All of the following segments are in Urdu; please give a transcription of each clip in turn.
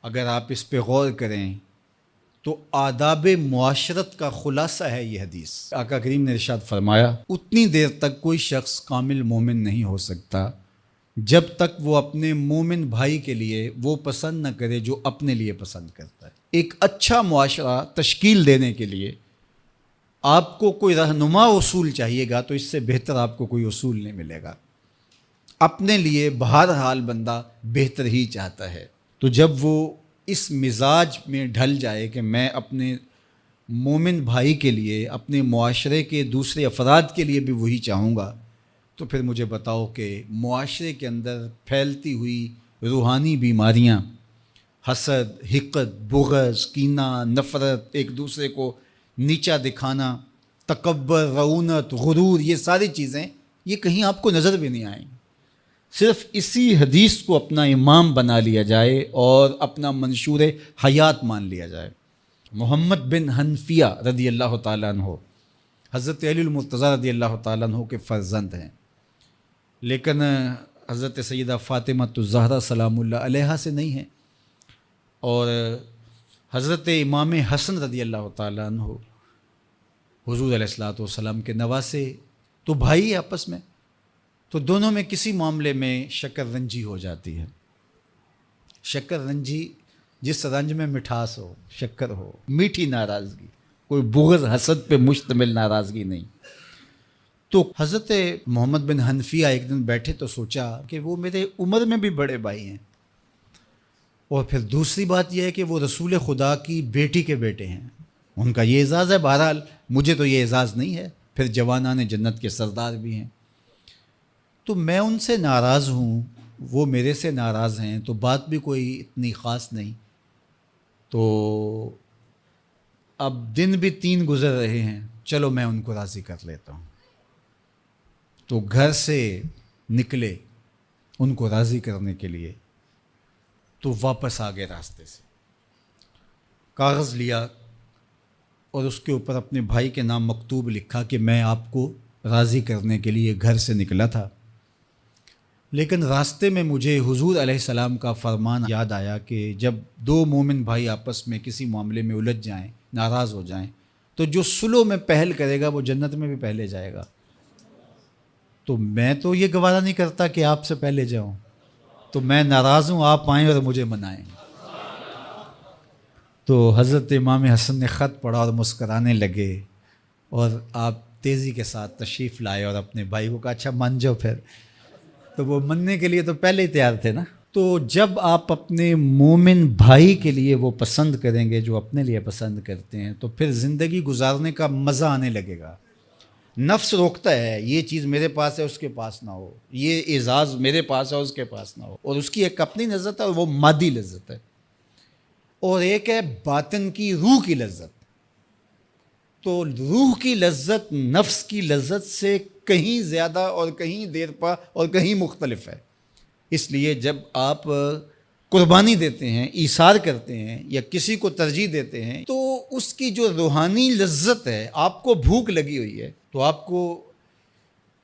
اگر آپ اس پہ غور کریں تو آداب معاشرت کا خلاصہ ہے یہ حدیث۔ آقا کریم نے ارشاد فرمایا اتنی دیر تک کوئی شخص کامل مومن نہیں ہو سکتا جب تک وہ اپنے مومن بھائی کے لیے وہ پسند نہ کرے جو اپنے لیے پسند کرتا ہے۔ ایک اچھا معاشرہ تشکیل دینے کے لیے آپ کو کوئی رہنما اصول چاہیے گا تو اس سے بہتر آپ کو کوئی اصول نہیں ملے گا۔ اپنے لیے بہرحال بندہ بہتر ہی چاہتا ہے، تو جب وہ اس مزاج میں ڈھل جائے کہ میں اپنے مومن بھائی کے لیے، اپنے معاشرے کے دوسرے افراد کے لیے بھی وہی چاہوں گا، تو پھر مجھے بتاؤ کہ معاشرے کے اندر پھیلتی ہوئی روحانی بیماریاں، حسد، حقد، بغض، کینہ، نفرت، ایک دوسرے کو نیچا دکھانا، تکبر، رعونت، غرور، یہ ساری چیزیں یہ کہیں آپ کو نظر بھی نہیں آئیں۔ صرف اسی حدیث کو اپنا امام بنا لیا جائے اور اپنا منشور حیات مان لیا جائے۔ محمد بن حنفیہ رضی اللہ تعالیٰ عنہ حضرت علی المرتضیٰ رضی اللہ تعالیٰ عنہ کے فرزند ہیں، لیکن حضرت سیدہ فاطمہ الزہرا سلام اللہ علیہا سے نہیں ہیں، اور حضرت امام حسن رضی اللہ تعالیٰ عنہ حضور علیہ الصلوۃ والسلام کے نواسے، تو بھائی آپس میں، تو دونوں میں کسی معاملے میں شکر رنجی ہو جاتی ہے۔ شکر رنجی، جس رنج میں مٹھاس ہو، شکر ہو، میٹھی ناراضگی، کوئی بغض حسد پہ مشتمل ناراضگی نہیں۔ تو حضرت محمد بن حنفیہ ایک دن بیٹھے تو سوچا کہ وہ میرے عمر میں بھی بڑے بھائی ہیں، اور پھر دوسری بات یہ ہے کہ وہ رسول خدا کی بیٹی کے بیٹے ہیں، ان کا یہ اعزاز ہے، بہرحال مجھے تو یہ اعزاز نہیں ہے، پھر جوانان جنت کے سردار بھی ہیں، تو میں ان سے ناراض ہوں، وہ میرے سے ناراض ہیں، تو بات بھی کوئی اتنی خاص نہیں، تو اب دن بھی 3 گزر رہے ہیں، چلو میں ان کو راضی کر لیتا ہوں۔ تو گھر سے نکلے ان کو راضی کرنے کے لیے، تو واپس آ گئے راستے سے، کاغذ لیا اور اس کے اوپر اپنے بھائی کے نام مکتوب لکھا کہ میں آپ کو راضی کرنے کے لیے گھر سے نکلا تھا، لیکن راستے میں مجھے حضور علیہ السلام کا فرمان یاد آیا کہ جب 2 مومن بھائی آپس میں کسی معاملے میں الجھ جائیں، ناراض ہو جائیں، تو جو صلح میں پہل کرے گا وہ جنت میں بھی پہلے جائے گا۔ تو میں تو یہ گوارا نہیں کرتا کہ آپ سے پہلے جاؤں، تو میں ناراض ہوں، آپ آئیں اور مجھے منائیں۔ تو حضرت امام حسن نے خط پڑھا اور مسکرانے لگے، اور آپ تیزی کے ساتھ تشریف لائے اور اپنے بھائی کو کہا اچھا مان جاؤ پھر، تو وہ مننے کے لیے تو پہلے ہی تیار تھے نا۔ تو جب آپ اپنے مومن بھائی کے لیے وہ پسند کریں گے جو اپنے لیے پسند کرتے ہیں، تو پھر زندگی گزارنے کا مزہ آنے لگے گا۔ نفس روکتا ہے یہ چیز میرے پاس ہے اس کے پاس نہ ہو، یہ اعزاز میرے پاس ہے اس کے پاس نہ ہو، اور اس کی ایک اپنی لذت ہے اور وہ مادی لذت ہے، اور ایک ہے باطن کی، روح کی لذت۔ تو روح کی لذت نفس کی لذت سے کہیں زیادہ اور کہیں دیر پا اور کہیں مختلف ہے۔ اس لیے جب آپ قربانی دیتے ہیں، ایثار کرتے ہیں یا کسی کو ترجیح دیتے ہیں، تو اس کی جو روحانی لذت ہے، آپ کو بھوک لگی ہوئی ہے، تو آپ کو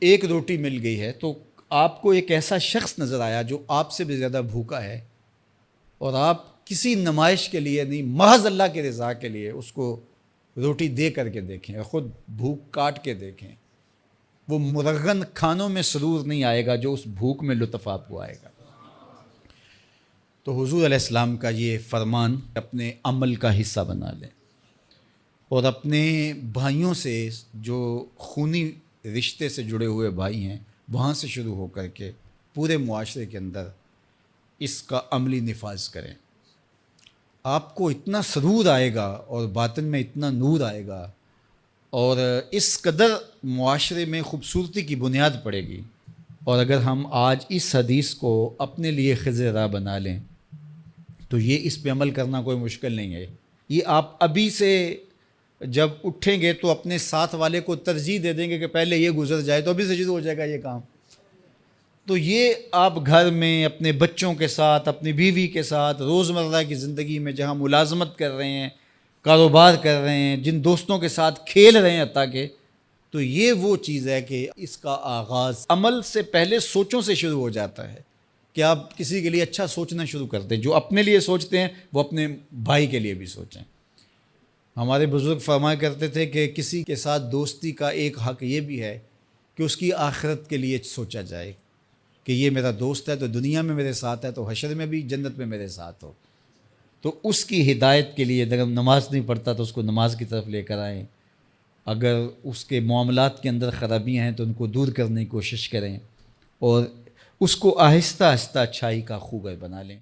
ایک روٹی مل گئی ہے، تو آپ کو ایک ایسا شخص نظر آیا جو آپ سے بھی زیادہ بھوکا ہے، اور آپ کسی نمائش کے لیے نہیں، محض اللہ کے رضا کے لیے اس کو روٹی دے کر کے دیکھیں، خود بھوک کاٹ کے دیکھیں، وہ مرغن کھانوں میں سرور نہیں آئے گا جو اس بھوک میں لطف آپ کو آئے گا۔ تو حضور علیہ السلام کا یہ فرمان اپنے عمل کا حصہ بنا لیں، اور اپنے بھائیوں سے، جو خونی رشتے سے جڑے ہوئے بھائی ہیں، وہاں سے شروع ہو کر کے پورے معاشرے کے اندر اس کا عملی نفاذ کریں۔ آپ کو اتنا سرور آئے گا اور باطن میں اتنا نور آئے گا، اور اس قدر معاشرے میں خوبصورتی کی بنیاد پڑے گی۔ اور اگر ہم آج اس حدیث کو اپنے لیے خضر راہ بنا لیں تو یہ اس پہ عمل کرنا کوئی مشکل نہیں ہے۔ یہ آپ ابھی سے جب اٹھیں گے تو اپنے ساتھ والے کو ترجیح دے دیں گے کہ پہلے یہ گزر جائے، تو ابھی سے شروع ہو جائے گا یہ کام۔ تو یہ آپ گھر میں اپنے بچوں کے ساتھ، اپنی بیوی کے ساتھ، روزمرہ کی زندگی میں جہاں ملازمت کر رہے ہیں، کاروبار کر رہے ہیں، جن دوستوں کے ساتھ کھیل رہے ہیں حتیٰ کہ، تو یہ وہ چیز ہے کہ اس کا آغاز عمل سے پہلے سوچوں سے شروع ہو جاتا ہے۔ کہ آپ کسی کے لیے اچھا سوچنا شروع کر دیں. جو اپنے لیے سوچتے ہیں وہ اپنے بھائی کے لیے بھی سوچیں. ہمارے بزرگ فرمایا کرتے تھے کہ کسی کے ساتھ دوستی کا ایک حق یہ بھی ہے کہ اس کی آخرت کے لیے سوچا جائے کہ یہ میرا دوست ہے تو دنیا میں میرے ساتھ ہے تو حشر میں بھی جنت میں میرے ساتھ ہو. تو اس کی ہدایت کے لیے اگر نماز نہیں پڑھتا تو اس کو نماز کی طرف لے کر آئیں. اگر اس کے معاملات کے اندر خرابیاں ہیں تو ان کو دور کرنے کی کوشش کریں اور اس کو آہستہ آہستہ اچھائی کا خوگر بنا لیں.